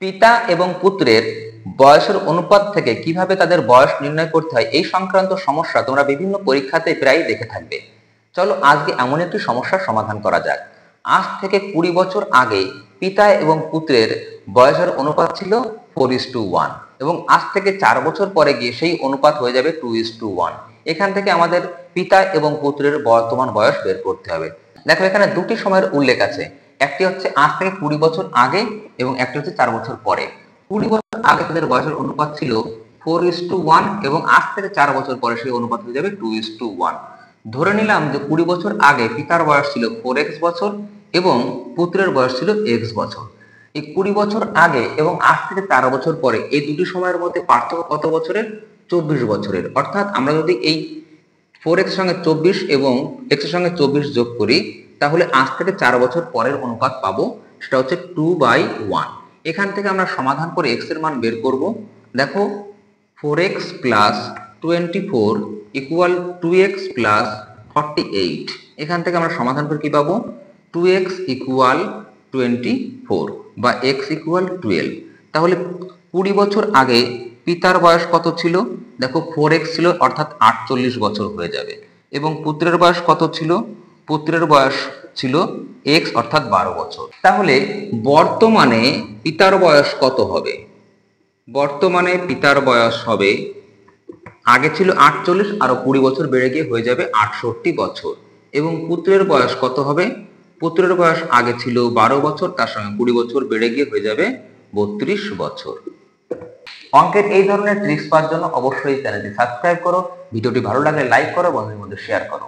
পিতা এবং পুত্রের বয়সের অনুপাত থেকে কিভাবে তাদের বয়স নির্ণয় করতে হয় এই সংক্রান্ত সমস্যা তোমরা বিভিন্ন পরীক্ষাতে প্রায় দেখে থাকবে। চলো আজকে এমন একটি সমস্যার সমাধান করা যাক। আজ থেকে 20 বছর আগে পিতা এবং পুত্রের বয়সের অনুপাত ছিল 4:1 এবং আজ থেকে 4 বছর পরে গিয়ে সেই অনুপাত হয়ে যাবে 2:1। এখান থেকে আমাদের পিতা এবং পুত্রের বর্তমান বয়স বের করতে হবে। দেখো এখানে দুটি সময়ের উল্লেখ আছে, একটি হচ্ছে আজ থেকে 20 বছর আগে এবং একটি হচ্ছে 4 বছর পরে। 20 বছর আগে তাদের বয়সের অনুপাত ছিল 4:1 এবং আজ থেকে 4 বছর পরে সেই অনুপাত হয়ে যাবে 2:1। ধরে নিলাম যে 20 বছর আগে পিতার বয়স ছিল 4x বছর এবং পুত্রের বয়স ছিল x বছর। এই 20 বছর আগে এবং আজ থেকে 4 বছর পরে এই দুটি সময়ের মধ্যে পার্থক্য কত বছরের? 24 বছরের। অর্থাৎ আমরা যদি এই 4x এর সঙ্গে 24 এবং x এর সঙ্গে 24 যোগ করি তাহলে আজ থেকে 4 বছর পরের অনুপাত পাবো, সেটা হচ্ছে 2/1। এখান থেকে আমরা সমাধান করে x এর মান বের করব। দেখো 4x plus 24 equal 2x plus 48। এখান থেকে আমরা সমাধান করে কি পাবো? 2x ইকুয়াল 24 বা x ইকুয়াল 12। তাহলে 20 বছর আগে পিতার বয়স কত ছিল? দেখো 4x ছিল, অর্থাৎ 48 বছর হয়ে যাবে। এবং পুত্রের বয়স কত ছিল? পুত্রের বয়স ছিল x অর্থাৎ 12 বছর। তাহলে বর্তমানে পিতার বয়স কত হবে? বর্তমানে পিতার বয়স হবে, আগে ছিল 48 আরো 20 বছর বেড়ে গিয়ে হয়ে যাবে 68 বছর। এবং পুত্রের বয়স কত হবে? পুত্রের বয়স আগে ছিল 12 বছর, তার সঙ্গে 20 বছর বেড়ে গিয়ে হয়ে যাবে 32 বছর। অঙ্কের এই ধরনের ট্রিক্স পাওয়ার জন্য অবশ্যই চ্যানেলটি সাবস্ক্রাইব করো, ভিডিওটি ভালো লাগলে লাইক করো, বন্ধুদের মধ্যে শেয়ার করো।